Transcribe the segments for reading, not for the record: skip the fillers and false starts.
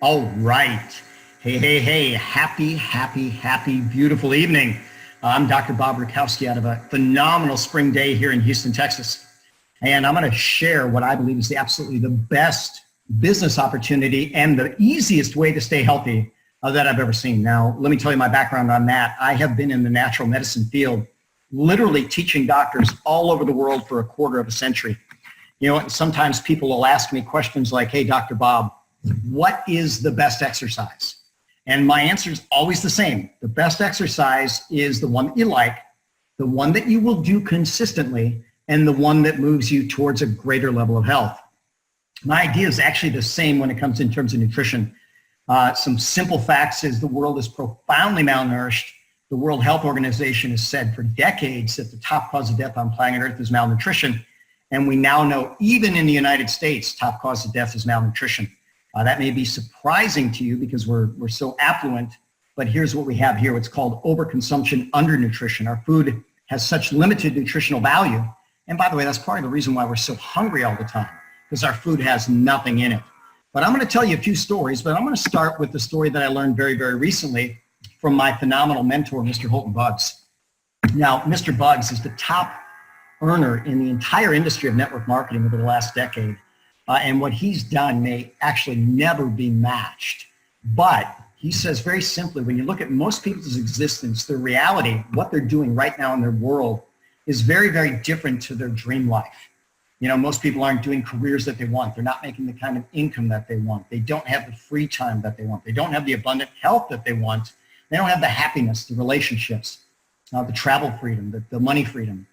All right. Hey, hey, hey. Happy, beautiful evening. I'm Dr. Bob Rakowski out of a phenomenal spring day here in Houston, Texas. And I'm going to share what I believe is absolutely the best business opportunity and the easiest way to stay healthy that I've ever seen. Now, let me tell you my background on that. I have been in the natural medicine field, literally teaching doctors all over the world for a quarter of a century. You know, sometimes people will ask me questions like, hey, Dr. Bob, what is the best exercise? And my answer is always the same. The best exercise is the one that you like, the one that you will do consistently, and the one that moves you towards a greater level of health. My idea is actually the same when it comes in terms of nutrition. Some simple facts is the world is profoundly malnourished. The World Health Organization has said for decades that the top cause of death on planet Earth is malnutrition. And we now know, even in the United States, top cause of death is malnutrition. That may be surprising to you because we're so affluent, but here's what we have here. It's called overconsumption, undernutrition. Our food has such limited nutritional value. And by the way, that's part of the reason why we're so hungry all the time, because our food has nothing in it. But I'm going to tell you a few stories, but I'm going to start with the story that I learned very, very recently from my phenomenal mentor, Mr. Holton Buggs. Now, Mr. Buggs is the top earner in the entire industry of network marketing over the last decade. And what he's done may actually never be matched. But he says very simply, when you look at most people's existence, their reality, what they're doing right now in their world is very, very different to their dream life. You know, most people aren't doing careers that they want. They're not making the kind of income that they want. They don't have the free time that they want. They don't have the abundant health that they want. They don't have the happiness, the relationships, the travel freedom, the money freedom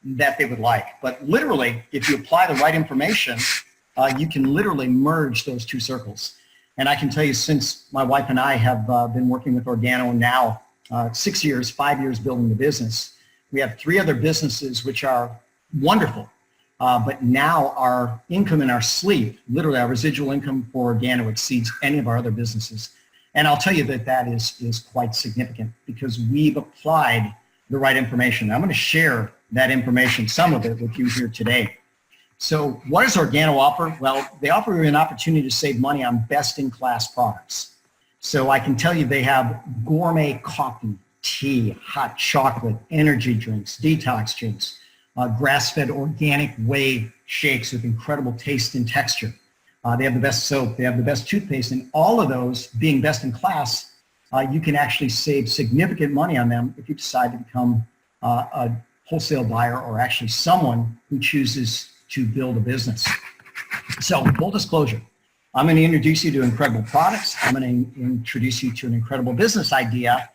that they would like. But literally, if you apply the right information, you can literally merge those two circles. And I can tell you, since my wife and I have been working with Organo now 6 years, 5 years building the business, we have 3 other businesses which are wonderful. But now our income in our sleep, literally our residual income for Organo exceeds any of our other businesses. And I'll tell you that that is quite significant because we've applied the right information. I'm going to share that information, some of it, with you here today. So what does Organo offer? Well, they offer you an opportunity to save money on best-in-class products. So I can tell you they have gourmet coffee, tea, hot chocolate, energy drinks, detox drinks, grass-fed organic whey shakes with incredible taste and texture. They have the best soap. They have the best toothpaste. And all of those, being best in class, you can actually save significant money on them if you decide to become a wholesale buyer or actually someone who chooses to build a business. So full disclosure, I'm going to introduce you to incredible products. I'm going to introduce you to an incredible business idea.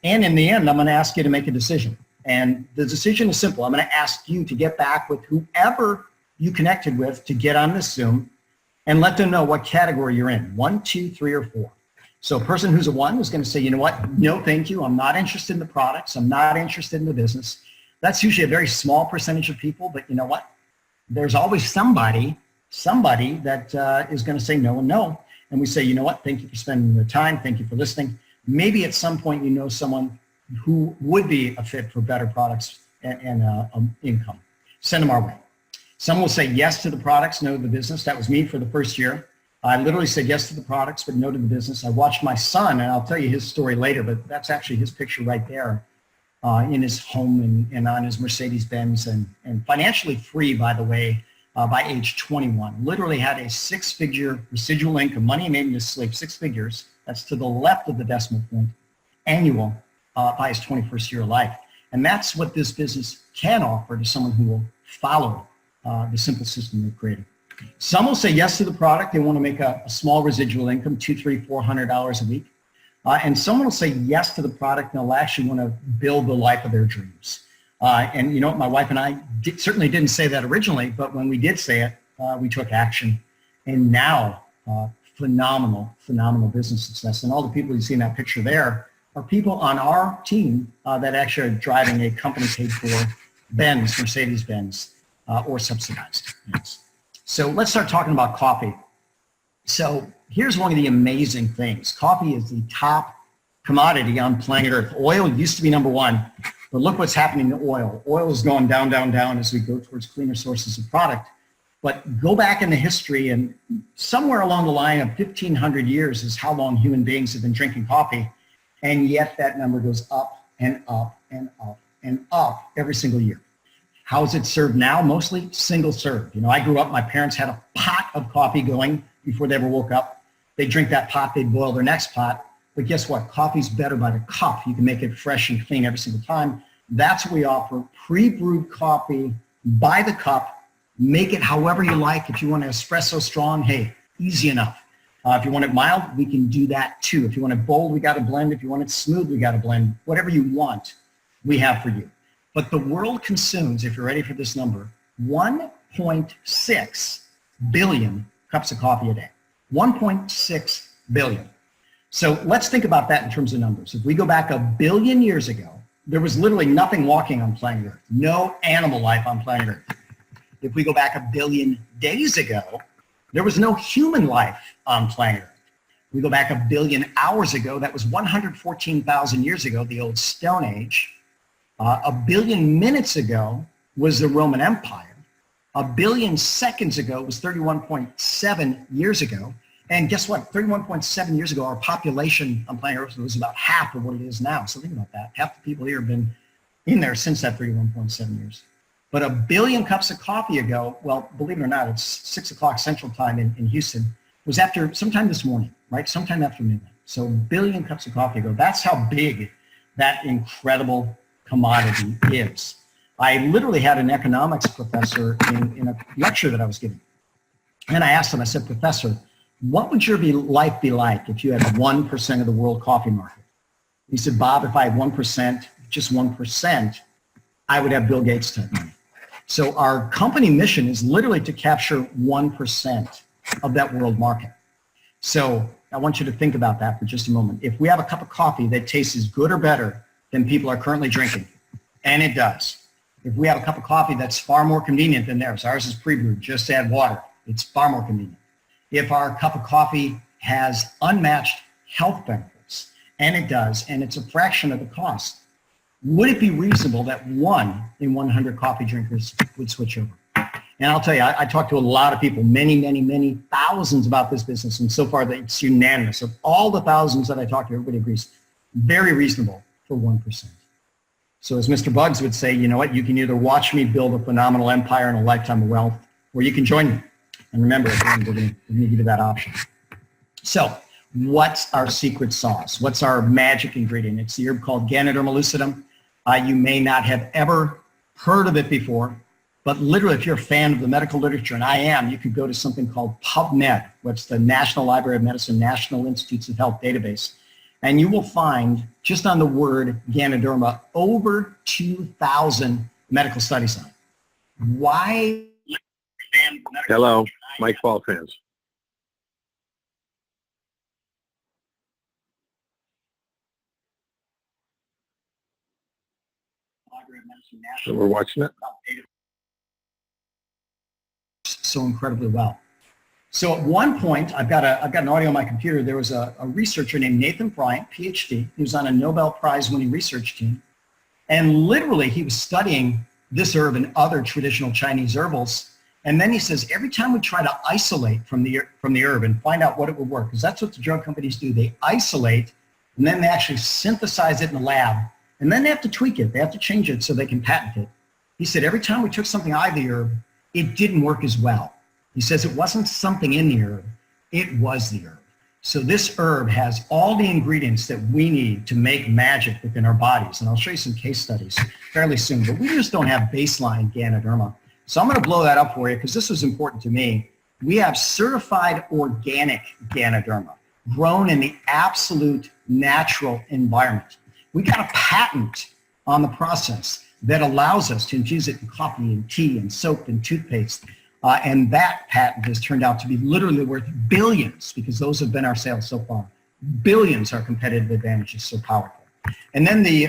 And in the end, I'm going to ask you to make a decision. And the decision is simple. I'm going to ask you to get back with whoever you connected with to get on this Zoom and let them know what category you're in, 1, 2, 3, or 4. So a person who's a 1 is going to say, you know what, no thank you, I'm not interested in the products, I'm not interested in the business. That's usually a very small percentage of people, but you know what? There's always somebody that is going to say no and no. And we say, you know what, thank you for spending the time, thank you for listening. Maybe at some point you know someone who would be a fit for better products and income. Send them our way. Some will say yes to the products, no to the business. That was me for the first year. I literally said yes to the products, but no to the business. I watched my son, and I'll tell you his story later, but that's actually his picture right there in his home and on his Mercedes-Benz and financially free, by the way, by age 21. Literally had a 6-figure residual income, money made in his sleep, 6 figures. That's to the left of the decimal point, annual by his 21st year of life. And that's what this business can offer to someone who will follow the simple system we've created. Some will say yes to the product. They want to make a small residual income, $200, $300, $400 a week. And someone will say yes to the product, and they'll actually want to build the life of their dreams. And you know what, my wife and I certainly didn't say that originally, but when we did say it, we took action. And now, phenomenal business success. And all the people you see in that picture there are people on our team that actually are driving a company paid for Benz, Mercedes-Benz, or subsidized. Yes. So let's start talking about coffee. So here's one of the amazing things. Coffee is the top commodity on planet Earth. Oil used to be number 1, but look what's happening to oil. Oil is going down, down, down as we go towards cleaner sources of product. But go back in the history, and somewhere along the line of 1,500 years is how long human beings have been drinking coffee. And yet that number goes up and up and up and up every single year. How is it served now? Mostly single serve. I grew up, my parents had a pot of coffee going before they ever woke up. They'd drink that pot, they'd boil their next pot. But guess what? Coffee's better by the cup. You can make it fresh and clean every single time. That's what we offer, pre-brewed coffee by the cup. Make it however you like. If you want an espresso strong, hey, easy enough. If you want it mild, we can do that too. If you want it bold, we got to blend. If you want it smooth, we got to blend. Whatever you want, we have for you. But the world consumes, if you're ready for this number, 1.6 billion cups of coffee a day. 1.6 billion. So let's think about that in terms of numbers. If we go back 1 billion years ago, there was literally nothing walking on planet Earth. No animal life on planet Earth. If we go back 1 billion days ago, there was no human life on planet Earth. We go back 1 billion hours ago, that was 114,000 years ago, the old Stone Age. 1 billion minutes ago was the Roman Empire. 1 billion seconds ago was 31.7 years ago. And guess what? 31.7 years ago, our population on planet Earth was about half of what it is now. So think about that. Half the people here have been in there since that 31.7 years. But 1 billion cups of coffee ago, well, believe it or not, it's 6 o'clock Central Time in Houston, was after sometime this morning, right? Sometime after midnight. So 1 billion cups of coffee ago. That's how big that incredible commodity is. I literally had an economics professor in a lecture that I was giving. And I asked him, I said, Professor, what would your life be like if you had 1% of the world coffee market? He said, Bob, if I had 1%, just 1%, I would have Bill Gates type money. So our company mission is literally to capture 1% of that world market. So I want you to think about that for just a moment. If we have a cup of coffee that tastes as good or better than people are currently drinking, and it does. If we have a cup of coffee that's far more convenient than theirs, ours is pre-brewed, just add water. It's far more convenient. If our cup of coffee has unmatched health benefits, and it does, and it's a fraction of the cost, would it be reasonable that 1 in 100 coffee drinkers would switch over? And I'll tell you, I talked to a lot of people, many thousands about this business, and so far it's unanimous. Of all the thousands that I talked to, everybody agrees, very reasonable for 1%. So as Mr. Bugs would say, you know what, you can either watch me build a phenomenal empire and a lifetime of wealth, or you can join me. And remember, we're going to give you that option. So what's our secret sauce? What's our magic ingredient? It's the herb called Ganoderma lucidum. You may not have ever heard of it before, but literally if you're a fan of the medical literature, and I am, you could go to something called PubMed, which is the National Library of Medicine, National Institutes of Health database, and you will find, just on the word Ganoderma, over 2,000 medical studies on it. Why? Hello, Mike Ball fans. So we're watching it. So incredibly well. So at one point, I've got an audio on my computer. There was a researcher named Nathan Bryant, PhD. He was on a Nobel Prize winning research team. And literally he was studying this herb and other traditional Chinese herbals. And then he says, every time we try to isolate from the herb and find out what it would work, because that's what the drug companies do. They isolate, and then they actually synthesize it in the lab. And then they have to tweak it. They have to change it so they can patent it. He said, every time we took something out of the herb, it didn't work as well. He says it wasn't something in the herb, it was the herb. So this herb has all the ingredients that we need to make magic within our bodies. And I'll show you some case studies fairly soon, but we just don't have baseline Ganoderma. So I'm going to blow that up for you because this was important to me. We have certified organic Ganoderma, grown in the absolute natural environment. We got a patent on the process that allows us to infuse it in coffee and tea and soap and toothpaste. And that patent has turned out to be literally worth billions, because those have been our sales so far. Billions. Our competitive advantage is so powerful. And then the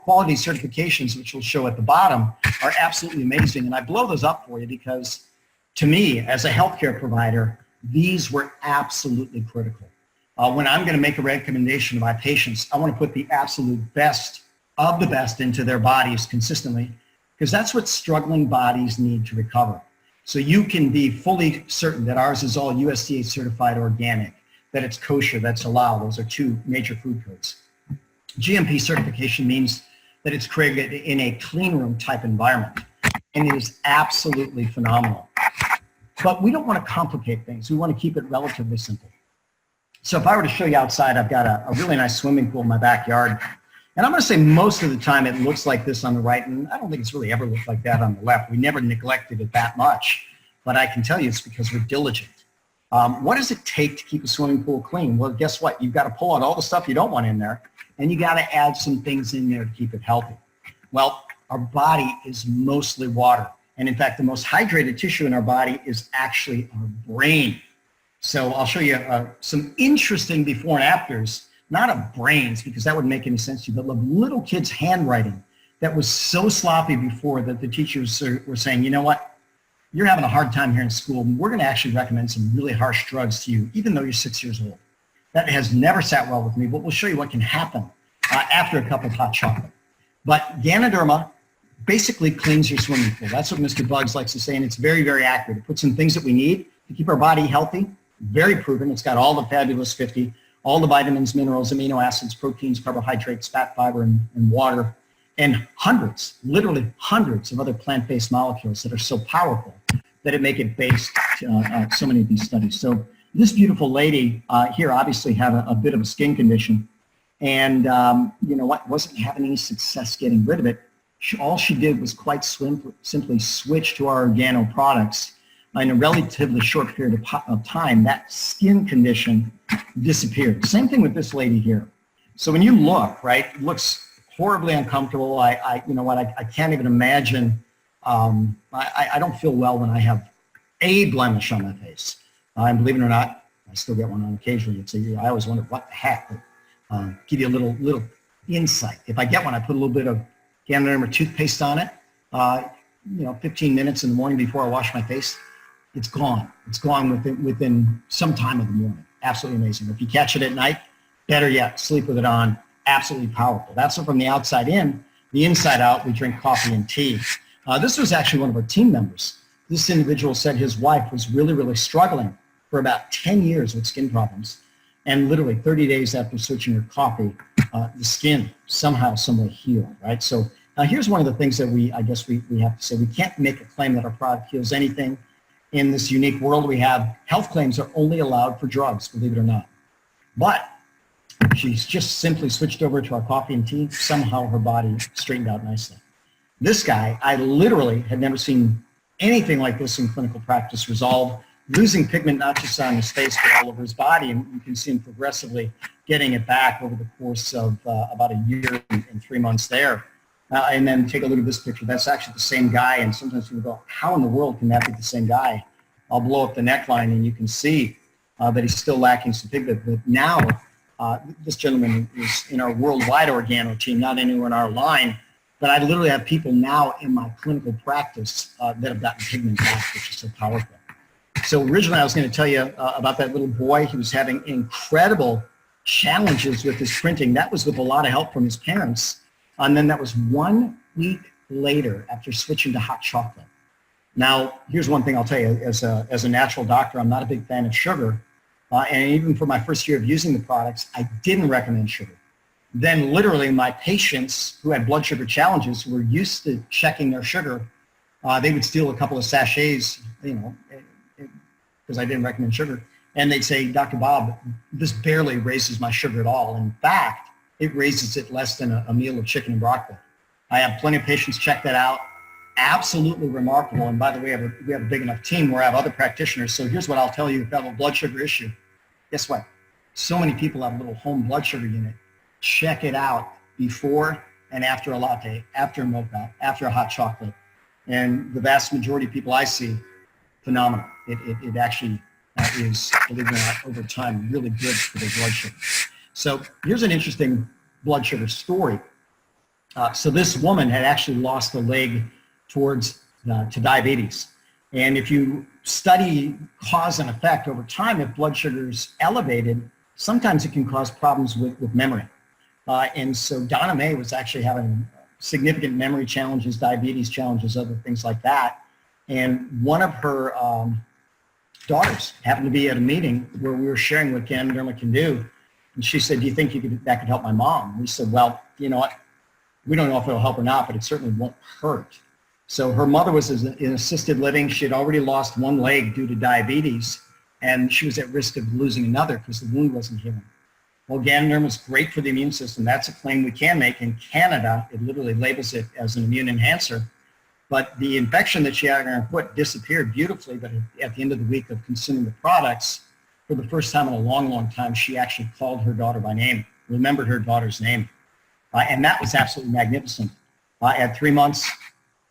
quality certifications, which we'll show at the bottom, are absolutely amazing. And I blow those up for you because, to me, as a healthcare provider, these were absolutely critical. When I'm going to make a recommendation to my patients, I want to put the absolute best of the best into their bodies consistently, because that's what struggling bodies need to recover. So you can be fully certain that ours is all USDA certified organic, that it's kosher, that's halal. Those are two major food codes. GMP certification means that it's created in a clean room type environment, and it is absolutely phenomenal. But we don't want to complicate things. We want to keep it relatively simple. So if I were to show you outside, I've got a really nice swimming pool in my backyard. And I'm going to say most of the time it looks like this on the right, and I don't think it's really ever looked like that on the left. We never neglected it that much, but I can tell you it's because we're diligent. What does it take to keep a swimming pool clean? Well, guess what? You've got to pull out all the stuff you don't want in there, and you got to add some things in there to keep it healthy. Well, our body is mostly water. And in fact, the most hydrated tissue in our body is actually our brain. So I'll show you some interesting before and afters, not of brains, because that wouldn't make any sense to you, but of little kids' handwriting that was so sloppy before that the teachers were saying, you know what, you're having a hard time here in school. We're going to actually recommend some really harsh drugs to you, even though you're 6 years old. That has never sat well with me, but we'll show you what can happen after a cup of hot chocolate. But Ganoderma basically cleans your swimming pool. That's what Mr. Bugs likes to say, and it's very, very accurate. It puts in things that we need to keep our body healthy, very proven. It's got all the fabulous 50, all the vitamins, minerals, amino acids, proteins, carbohydrates, fat, fiber, and water, and hundreds, literally hundreds of other plant-based molecules that are so powerful that it make it based so many of these studies. So this beautiful lady here obviously had a bit of a skin condition, and you know what, wasn't having any success getting rid of it. All she did was quite simply switch to our organo products. In a relatively short period of time, that skin condition disappeared. Same thing with this lady here. So when you look, right, it looks horribly uncomfortable. You know what, I can't even imagine. I don't feel well when I have a blemish on my face. And believe it or not, I still get one on occasionally. I always wonder what the heck. Give you a little insight. If I get one, I put a little bit of Ganoderma toothpaste on it. 15 minutes in the morning before I wash my face. It's gone. It's gone within some time of the morning. Absolutely amazing. If you catch it at night, better yet, sleep with it on. Absolutely powerful. That's from the outside in. The inside out, we drink coffee and tea. This was actually one of our team members. This individual said his wife was really, really struggling for about 10 years with skin problems. And literally 30 days after switching her coffee, the skin somehow, someway healed, right? So now here's one of the things that we have to say. We can't make a claim that our product heals anything. In this unique world we have, health claims are only allowed for drugs, believe it or not. But she's just simply switched over to our coffee and tea. Somehow her body straightened out nicely. This guy, I literally had never seen anything like this in clinical practice resolve, losing pigment not just on his face but all over his body, and you can see him progressively getting it back over the course of about a year and 3 months there. And then take a look at this picture. That's actually the same guy, and sometimes people go, how in the world can that be the same guy? I'll blow up the neckline and you can see that he's still lacking some pigment. But now this gentleman is in our worldwide organo team, not anywhere in our line, but I literally have people now in my clinical practice that have gotten pigment back, which is so powerful. So originally I was going to tell you about that little boy. He was having incredible challenges with his printing. That was with a lot of help from his parents. And then that was 1 week later after switching to hot chocolate. Now, here's one thing I'll tell you. As a natural doctor, I'm not a big fan of sugar. And even for my first year of using the products, I didn't recommend sugar. Then literally my patients who had blood sugar challenges, who were used to checking their sugar, they would steal a couple of sachets, because I didn't recommend sugar. And they'd say, Dr. Bob, this barely raises my sugar at all. In fact, it raises it less than a meal of chicken and broccoli. I have plenty of patients check that out. Absolutely remarkable. And by the way, we have a big enough team where I have other practitioners. So here's what I'll tell you if you have a blood sugar issue. Guess what? So many people have a little home blood sugar unit. Check it out before and after a latte, after a mocha, after a hot chocolate. And the vast majority of people I see, phenomenal. It actually is, believe it or not, over time, really good for their blood sugar. So here's an interesting blood sugar story. So this woman had actually lost a leg to diabetes. And if you study cause and effect over time, if blood sugar is elevated, sometimes it can cause problems with memory. And so Donna Mae was actually having significant memory challenges, diabetes challenges, other things like that. And one of her daughters happened to be at a meeting where we were sharing what Ganoderma can do. And she said, do you think that could help my mom? We said, well, you know what? We don't know if it'll help or not, but it certainly won't hurt. So her mother was in assisted living. She had already lost one leg due to diabetes, and she was at risk of losing another because the wound wasn't healing. Well, Ganoderma is great for the immune system. That's a claim we can make. In Canada, it literally labels it as an immune enhancer. But the infection that she had on her foot disappeared beautifully, but at the end of the week of consuming the products, for the first time in a long, long time, she actually called her daughter by name, remembered her daughter's name. And that was absolutely magnificent. At 3 months,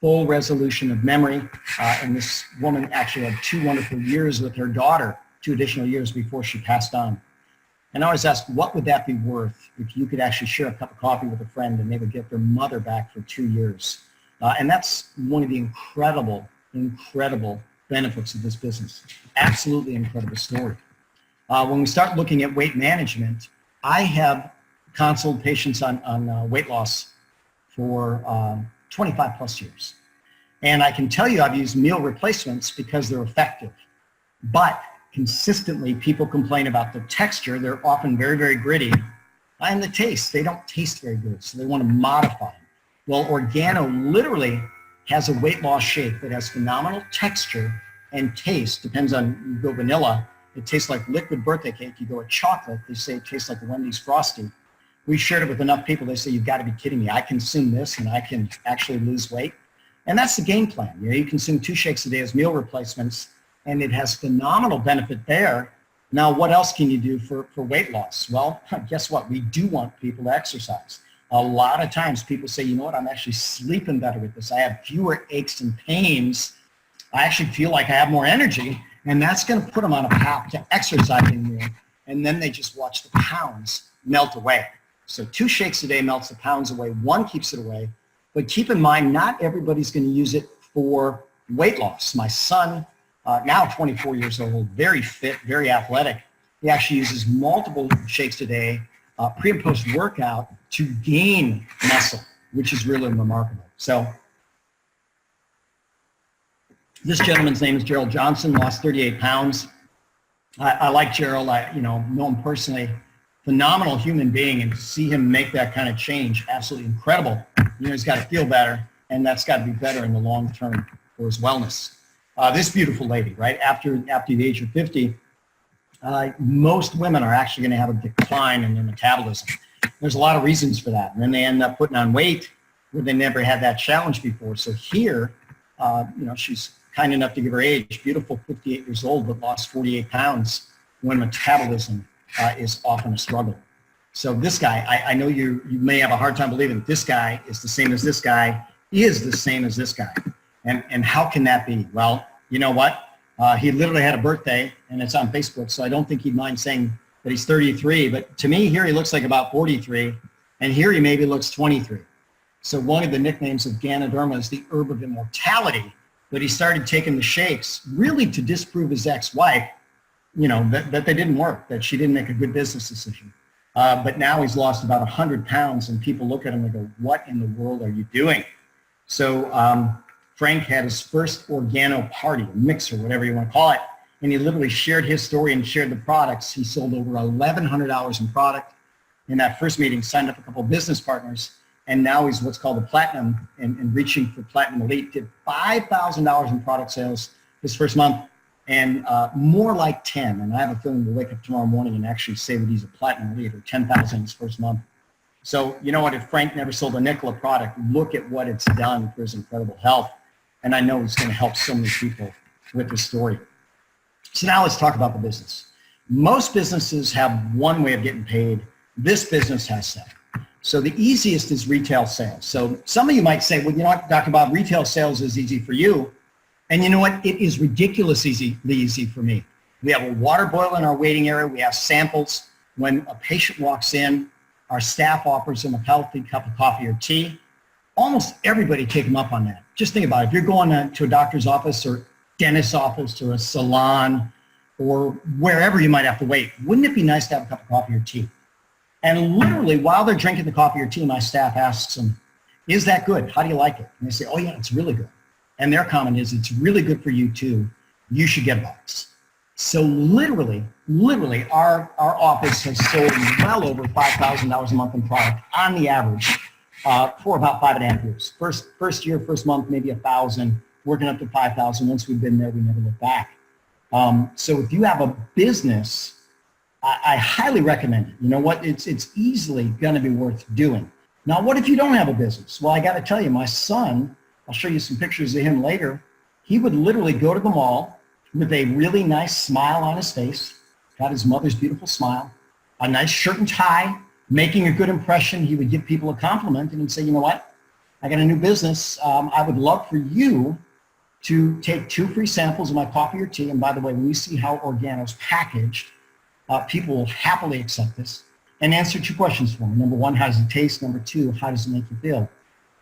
full resolution of memory. And this woman actually had 2 wonderful years with her daughter, 2 additional years before she passed on. And I always ask, what would that be worth if you could actually share a cup of coffee with a friend and they would get their mother back for 2 years? And that's one of the incredible, incredible benefits of this business. Absolutely incredible story. When we start looking at weight management, I have counseled patients on weight loss for 25 plus years. And I can tell you I've used meal replacements because they're effective. But consistently, people complain about the texture. They're often very, very gritty. And the taste, they don't taste very good, so they want to modify them. Well, Organo literally has a weight loss shake that has phenomenal texture and taste. Depends on, you go vanilla, it tastes like liquid birthday cake. You go with chocolate, they say it tastes like a Wendy's Frosty. We shared it with enough people, they say, you've got to be kidding me. I consume this and I can actually lose weight. And that's the game plan. You know, you consume 2 shakes a day as meal replacements, and it has phenomenal benefit there. Now, what else can you do for weight loss? Well, guess what? We do want people to exercise. A lot of times people say, you know what, I'm actually sleeping better with this. I have fewer aches and pains. I actually feel like I have more energy, and that's going to put them on a path to exercising more. And then they just watch the pounds melt away. So 2 shakes a day melts the pounds away. 1 keeps it away. But keep in mind, not everybody's going to use it for weight loss. My son, now 24 years old, very fit, very athletic. He actually uses multiple shakes a day, pre and post workout, to gain muscle, which is really remarkable. So this gentleman's name is Gerald Johnson, lost 38 pounds. I like Gerald. I know him personally. Phenomenal human being, and to see him make that kind of change, absolutely incredible. He's got to feel better, and that's got to be better in the long term for his wellness. This beautiful lady, right, after the age of 50, most women are actually going to have a decline in their metabolism. There's a lot of reasons for that, and then they end up putting on weight where they never had that challenge before. So here, she's kind enough to give her age, beautiful 58 years old, but lost 48 pounds when metabolism is often a struggle. So this guy, I know you may have a hard time believing this guy is the same as this guy, is the same as this guy. And how can that be? Well, you know what? He literally had a birthday, and it's on Facebook, so I don't think he'd mind saying that he's 33. But to me, here he looks like about 43, and here he maybe looks 23. So one of the nicknames of Ganoderma is the herb of immortality, but he started taking the shakes really to disprove his ex-wife, that they didn't work, that she didn't make a good business decision. But now he's lost about 100 pounds, and people look at him and go, what in the world are you doing? So Frank had his first Organo party, a mixer, whatever you want to call it, and he literally shared his story and shared the products. He sold over $1,100 in product. In that first meeting, signed up a couple of business partners, and now he's what's called a platinum and reaching for platinum elite. Did $5,000 in product sales his first month, and more like 10. And I have a feeling we'll wake up tomorrow morning and actually say that he's a platinum elite, or 10,000 his first month. So you know what, if Frank never sold a nickel of product, look at what it's done for his incredible health. And I know he's going to help so many people with this story. So now let's talk about the business. Most businesses have one way of getting paid. This business has seven. So the easiest is retail sales. So some of you might say, well, you know what, Dr. Bob, retail sales is easy for you. And you know what, it is ridiculously easy for me. We have a water boiler in our waiting area. We have samples. When a patient walks in, our staff offers them a healthy cup of coffee or tea. Almost everybody take them up on that. Just think about it. If you're going to a doctor's office or dentist's office or a salon or wherever you might have to wait, wouldn't it be nice to have a cup of coffee or tea? And literally, while they're drinking the coffee or tea, my staff asks them, is that good? How do you like it? And they say, oh yeah, it's really good. And their comment is, it's really good for you too. You should get a box. So literally, our office has sold well over $5,000 a month in product on the average for about 5.5 years. First year, first month, maybe 1,000, working up to 5,000. Once we've been there, we never look back. So if you have a business, I highly recommend it. You know what? It's easily going to be worth doing. Now, what if you don't have a business? Well, I got to tell you, my son, I'll show you some pictures of him later. He would literally go to the mall with a really nice smile on his face, got his mother's beautiful smile, a nice shirt and tie, making a good impression. He would give people a compliment and he'd say, you know what? I got a new business. I would love for you to take 2 free samples of my coffee or tea. And by the way, when you see how Organo's packaged, people will happily accept this, and answer 2 questions for me. Number 1, how does it taste? Number 2, how does it make you feel?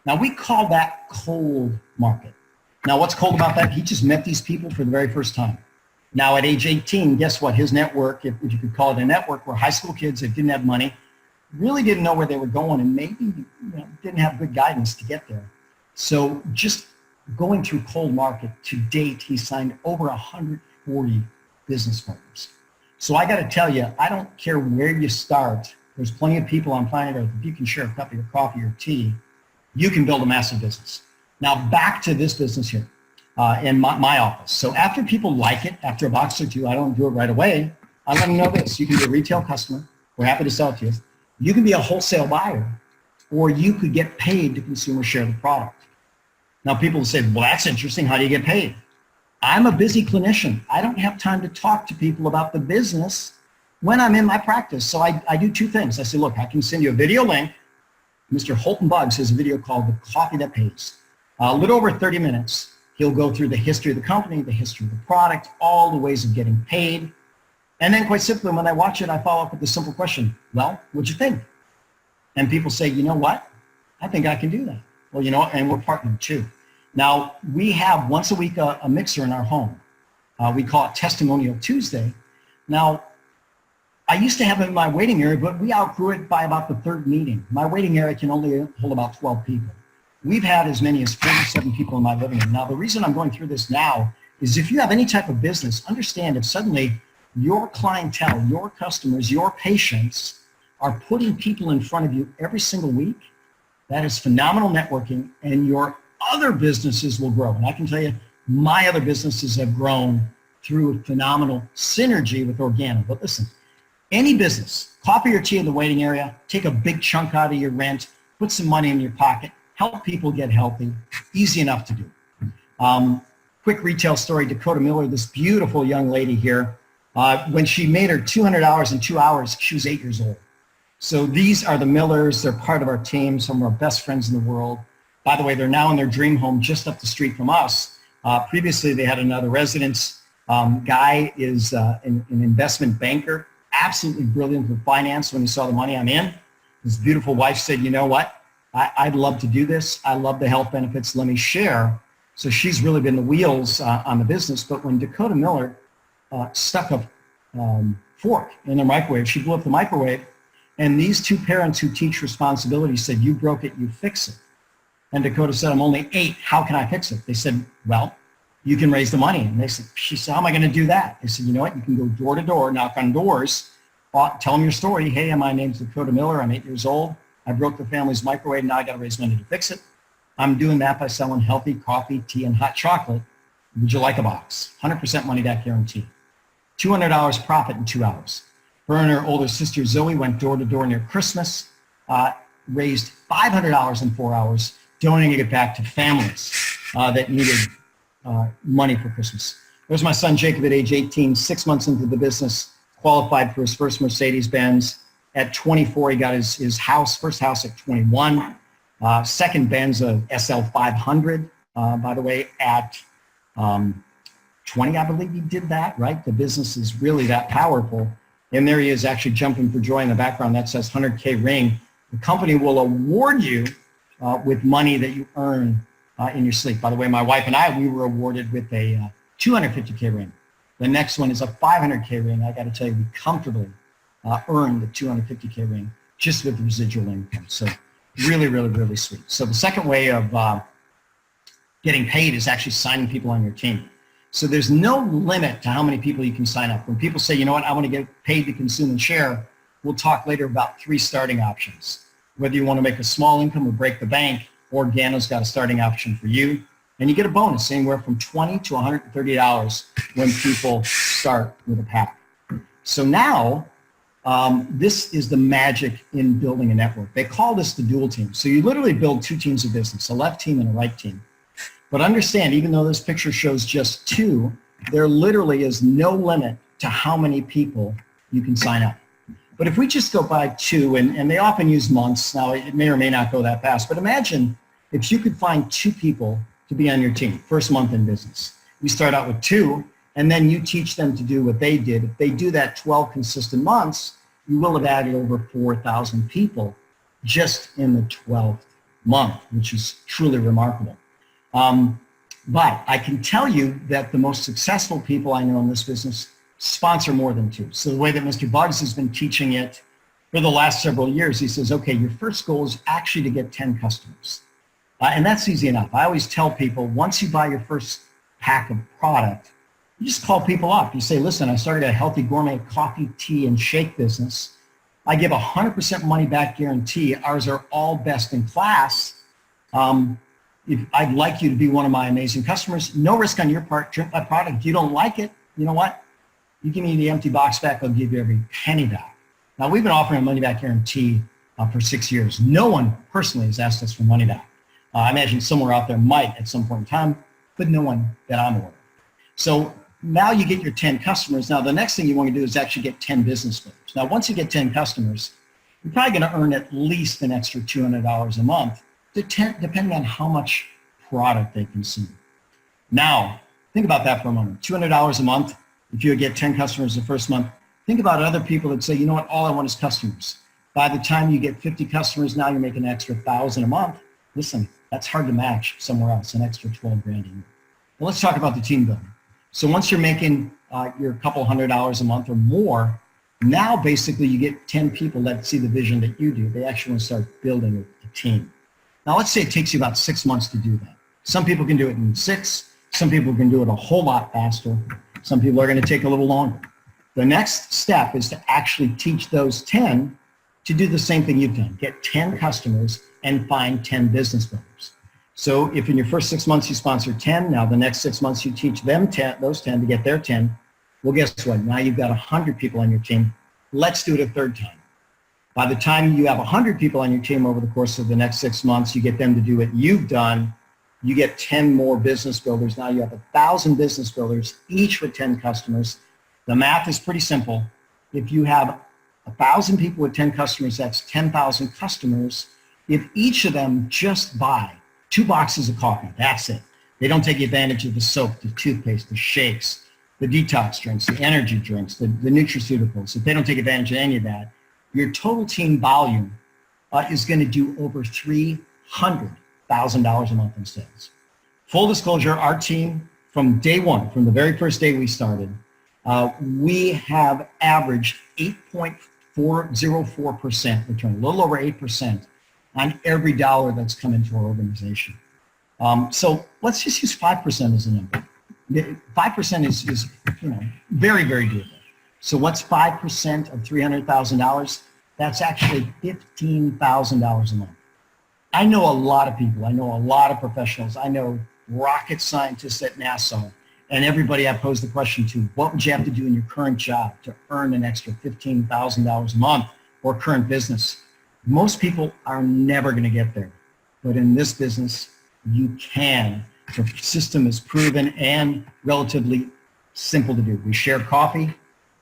Now, we call that cold market. Now, what's cold about that? He just met these people for the very first time. Now, at age 18, guess what? His network, if you could call it a network, were high school kids that didn't have money, really didn't know where they were going, and maybe didn't have good guidance to get there. So just going through cold market to date, he signed over 140 business partners. So I got to tell you, I don't care where you start. There's plenty of people on planet Earth. If you can share a cup of your coffee or tea, you can build a massive business. Now back to this business here in my office. So after people like it, after a box or 2, I don't do it right away. I let them know this. You can be a retail customer. We're happy to sell it to you. You can be a wholesale buyer, or you could get paid to consumer share the product. Now people will say, well, that's interesting. How do you get paid? I'm a busy clinician. I don't have time to talk to people about the business when I'm in my practice. So I do 2 things. I say, look, I can send you a video link. Mr. Holton Buggs has a video called The Coffee That Pays. A little over 30 minutes. He'll go through the history of the company, the history of the product, all the ways of getting paid. And then quite simply, when I watch it, I follow up with the simple question, well, what'd you think? And people say, you know what? I think I can do that. Well, you know, and we're partnered too. Now, we have once a week a mixer in our home. We call it Testimonial Tuesday. Now, I used to have it in my waiting area, but we outgrew it by about the 3rd meeting. My waiting area can only hold about 12 people. We've had as many as 47 people in my living room. Now, the reason I'm going through this now is if you have any type of business, understand if suddenly your clientele, your customers, your patients are putting people in front of you every single week, that is phenomenal networking, and your other businesses will grow. And I can tell you, my other businesses have grown through phenomenal synergy with Organo. But listen, any business, coffee or tea in the waiting area, take a big chunk out of your rent, put some money in your pocket, help people get healthy, easy enough to do. Quick retail story, Dakota Miller, this beautiful young lady here, when she made her $200 in 2 hours, she was 8 years old. So these are the Millers. They're part of our team, some of our best friends in the world. By the way, they're now in their dream home just up the street from us. Previously, they had another residence. Guy is an investment banker, absolutely brilliant with finance. When he saw the money I'm in, his beautiful wife said, you know what? I'd love to do this. I love the health benefits. Let me share. So she's really been the wheels on the business. But when Dakota Miller stuck a fork in the microwave, she blew up the microwave. And these 2 parents who teach responsibility said, you broke it, you fix it. And Dakota said, I'm only 8. How can I fix it? They said, well, you can raise the money. And she said, how am I going to do that? They said, you know what? You can go door to door, knock on doors, tell them your story. Hey, my name's Dakota Miller. I'm 8 years old. I broke the family's microwave. Now I got to raise money to fix it. I'm doing that by selling healthy coffee, tea, and hot chocolate. Would you like a box? 100% money back guarantee. $200 profit in 2 hours. Her and her older sister Zoe went door to door near Christmas, raised $500 in 4 hours, donating it back to families that needed money for Christmas. There's my son Jacob at age 18, 6 months into the business, qualified for his first Mercedes-Benz. At 24, he got his house, first house at 21. Second Benz, a SL 500, by the way, at 20, I believe he did that, right? The business is really that powerful. And there he is actually jumping for joy in the background. That says 100K ring. The company will award you with money that you earn in your sleep. By the way, my wife and I, we were awarded with a 250K ring. The next one is a 500K ring. I got to tell you, we comfortably earned the 250K ring just with residual income. So really, really, really sweet. So the second way of getting paid is actually signing people on your team. So there's no limit to how many people you can sign up. When people say, you know what, I want to get paid to consume and share, we'll talk later about 3 starting options. Whether you want to make a small income or break the bank, Organo's got a starting option for you. And you get a bonus anywhere from $20 to $130 when people start with a pack. So now, this is the magic in building a network. They call this the dual team. So you literally build 2 teams of business, a left team and a right team. But understand, even though this picture shows just 2, there literally is no limit to how many people you can sign up. But if we just go by 2, and they often use months, now it may or may not go that fast, but imagine if you could find 2 people to be on your team, first month in business. You start out with 2, and then you teach them to do what they did. If they do that 12 consistent months, you will have added over 4,000 people just in the 12th month, which is truly remarkable. But I can tell you that the most successful people I know in this business sponsor more than 2. So the way that Mr. Bugs has been teaching it for the last several years, he says, okay, your first goal is actually to get 10 customers. And that's easy enough. I always tell people, once you buy your first pack of product, you just call people up. You say, listen, I started a healthy gourmet coffee, tea, and shake business. I give 100% money back guarantee. Ours are all best in class. If I'd like you to be one of my amazing customers, no risk on your part, drink my product. If you don't like it, you know what? You give me the empty box back, I'll give you every penny back. Now, we've been offering a money back guarantee for 6 years. No one personally has asked us for money back. I imagine somewhere out there might at some point in time, but no one that I'm aware of. So now you get your 10 customers. Now, the next thing you want to do is actually get 10 business builders. Now, once you get 10 customers, you're probably going to earn at least an extra $200 a month, depending on how much product they consume. Now, think about that for a moment. $200 a month, if you get 10 customers the first month, think about other people that say, you know what, all I want is customers. By the time you get 50 customers, now you're making an extra $1,000 a month. Listen, that's hard to match somewhere else, an extra 12 grand a year. Well, let's talk about the team building. So once you're making your couple $100 a month or more, now basically you get 10 people that see the vision that you do. They actually want to start building a team. Now, let's say it takes you about 6 months to do that. Some people can do it in 6. Some people can do it a whole lot faster. Some people are going to take a little longer. The next step is to actually teach those 10 to do the same thing you've done. Get 10 customers and find 10 business builders. So if in your first 6 months you sponsor 10, now the next 6 months you teach them 10, those 10 to get their 10, well, guess what? Now you've got 100 people on your team. Let's do it a third time. By the time you have 100 people on your team over the course of the next 6 months, you get them to do what you've done. You get 10 more business builders. Now you have 1,000 business builders, each with 10 customers. The math is pretty simple. If you have 1,000 people with 10 customers, that's 10,000 customers. If each of them just buy 2 boxes of coffee, that's it. They don't take advantage of the soap, the toothpaste, the shakes, the detox drinks, the energy drinks, the nutraceuticals. If they don't take advantage of any of that, your total team volume is going to do over $300,000 a month in sales. Full disclosure, our team, from day one, from the very first day we started, we have averaged 8.404% return, a little over 8% on every dollar that's come into our organization. So let's just use 5% as a number. 5% is very, very doable. So what's 5% of $300,000? That's actually $15,000 a month. I know a lot of people. I know a lot of professionals. I know rocket scientists at NASA. And everybody I pose the question to, what would you have to do in your current job to earn an extra $15,000 a month or current business? Most people are never going to get there. But in this business, you can. The system is proven and relatively simple to do. We share coffee.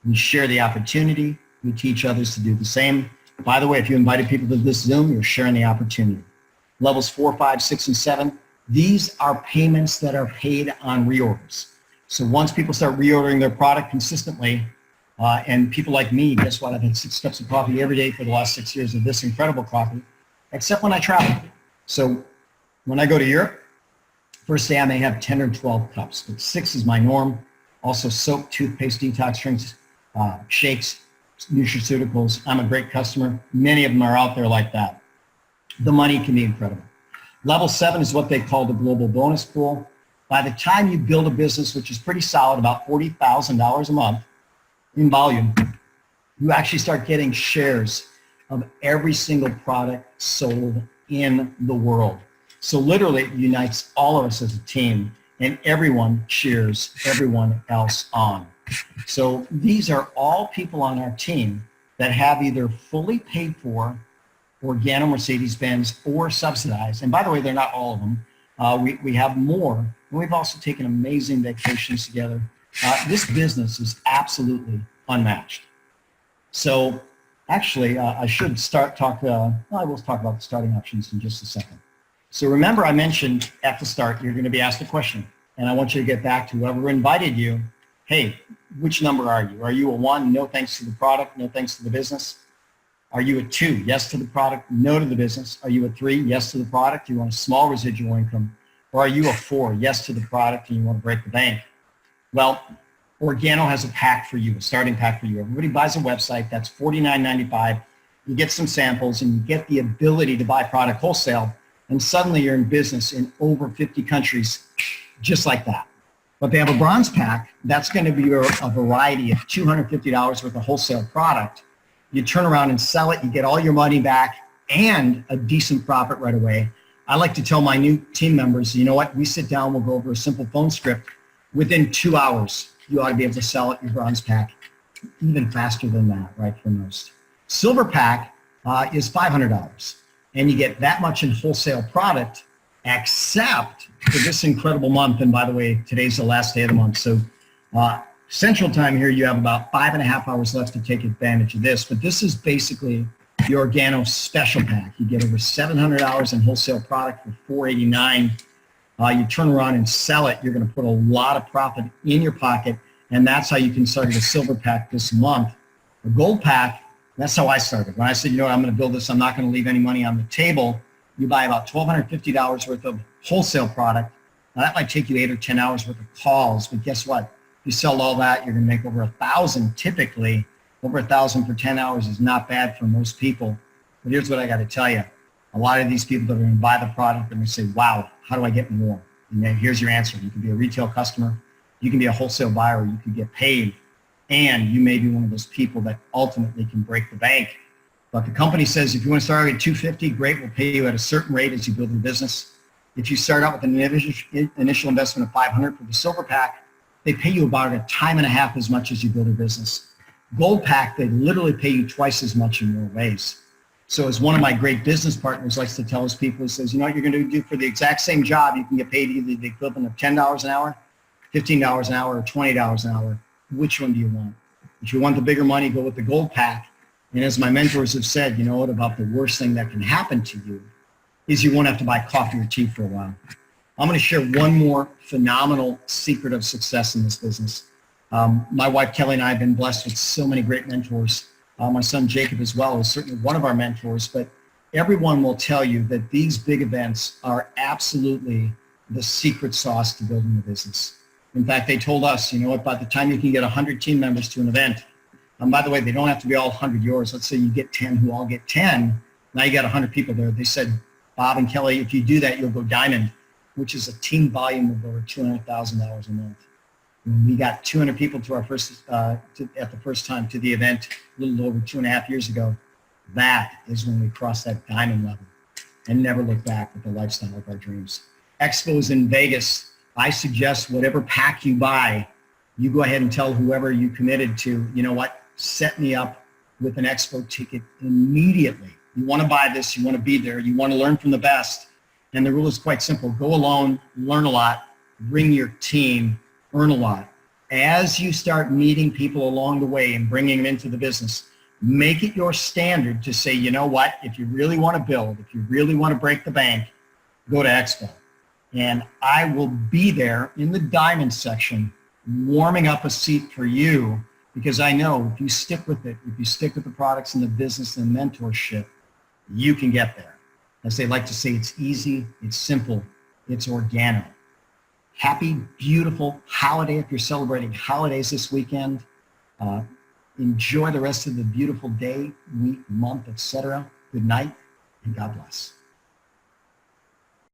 We share the opportunity. We teach others to do the same. By the way, if you invited people to this Zoom, you're sharing the opportunity. Levels 4, 5, 6, and 7, these are payments that are paid on reorders. So once people start reordering their product consistently, and people like me, guess what? I've had 6 cups of coffee every day for the last 6 years of this incredible coffee, except when I travel. So when I go to Europe, first day I may have 10 or 12 cups, but 6 is my norm. Also soap, toothpaste, detox drinks, shakes, nutraceuticals. I'm a great customer. Many of them are out there like that. The money can be incredible. Level 7 is what they call the global bonus pool. By the time you build a business, which is pretty solid, about $40,000 a month in volume, you actually start getting shares of every single product sold in the world. So literally it unites all of us as a team, and everyone cheers everyone else on. So these are all people on our team that have either fully paid for Organo Mercedes-Benz or subsidized. And by the way, they're not all of them. We have more, and we've also taken amazing vacations together. This business is absolutely unmatched. So actually, I should I will talk about the starting options in just a second. So remember, I mentioned at the start, you're going to be asked a question, and I want you to get back to whoever invited you. Hey, which number are you? Are you a 1? No thanks to the product, no thanks to the business. Are you a 2? Yes to the product, no to the business. Are you a 3? Yes to the product, you want a small residual income. Or are you a 4? Yes to the product and you want to break the bank. Well, Organo has a pack for you, a starting pack for you. Everybody buys a website, that's $49.95. You get some samples and you get the ability to buy product wholesale, and suddenly you're in business in over 50 countries just like that. But they have a bronze pack. That's going to be a variety of $250 worth of wholesale product. You turn around and sell it. You get all your money back and a decent profit right away. I like to tell my new team members, you know what? We sit down, we'll go over a simple phone script. Within 2 hours, you ought to be able to sell it, your bronze pack, even faster than that, right, for most. Silver pack is $500. And you get that much in wholesale product, except for this incredible month. And by the way, today's the last day of the month. So Central Time here, you have about 5.5 hours left to take advantage of this. But this is basically the Organo special pack. You get over $700 in wholesale product for $489. You turn around and sell it. You're going to put a lot of profit in your pocket. And that's how you can start a silver pack this month. A gold pack, that's how I started. When I said, you know what, I'm going to build this, I'm not going to leave any money on the table. You buy about $1,250 worth of wholesale product. Now that might take you 8 or 10 hours worth of calls, but guess what? If you sell all that, you're going to make over 1,000 typically. Over 1,000 for 10 hours is not bad for most people. But here's what I got to tell you. A lot of these people that are going to buy the product are going to say, wow, how do I get more? And then here's your answer. You can be a retail customer. You can be a wholesale buyer. You can get paid. And you may be one of those people that ultimately can break the bank. But the company says, if you want to start at $250, great, we'll pay you at a certain rate as you build your business. If you start out with an initial investment of $500 for the silver pack, they pay you about 1.5 times as much as you build a business. Gold pack, they literally pay you twice as much in more ways. So as one of my great business partners likes to tell his people, he says, you know what you're going to do for the exact same job, you can get paid either the equivalent of $10 an hour, $15 an hour, or $20 an hour. Which one do you want? If you want the bigger money, go with the gold pack. And as my mentors have said, you know what, about the worst thing that can happen to you is you won't have to buy coffee or tea for a while. I'm going to share one more phenomenal secret of success in this business. My wife Kelly and I have been blessed with so many great mentors. My son Jacob as well is certainly one of our mentors, but everyone will tell you that these big events are absolutely the secret sauce to building a business. In fact, they told us, you know what, by the time you can get 100 team members to an event, and by the way, they don't have to be all 100 yours. Let's say you get 10 who all get 10. Now you got 100 people there. They said, Bob and Kelly, if you do that, you'll go diamond, which is a team volume of over $200,000 a month. When we got 200 people to our first, at the first time to the event a little over 2.5 years ago, that is when we crossed that diamond level and never looked back with the lifestyle of our dreams. Expos in Vegas. I suggest whatever pack you buy, you go ahead and tell whoever you committed to, you know what, set me up with an expo ticket immediately. You want to buy this, you want to be there, you want to learn from the best. And the rule is quite simple. Go alone, learn a lot, bring your team, earn a lot. As you start meeting people along the way and bringing them into the business, make it your standard to say, you know what, if you really want to build, if you really want to break the bank, go to expo. And I will be there in the diamond section warming up a seat for you, because I know if you stick with it, if you stick with the products and the business and mentorship, you can get there. As they like to say, it's easy, it's simple, it's Organo. Happy, beautiful holiday if you're celebrating holidays this weekend. Enjoy the rest of the beautiful day, week, month, etc. Good night, and God bless.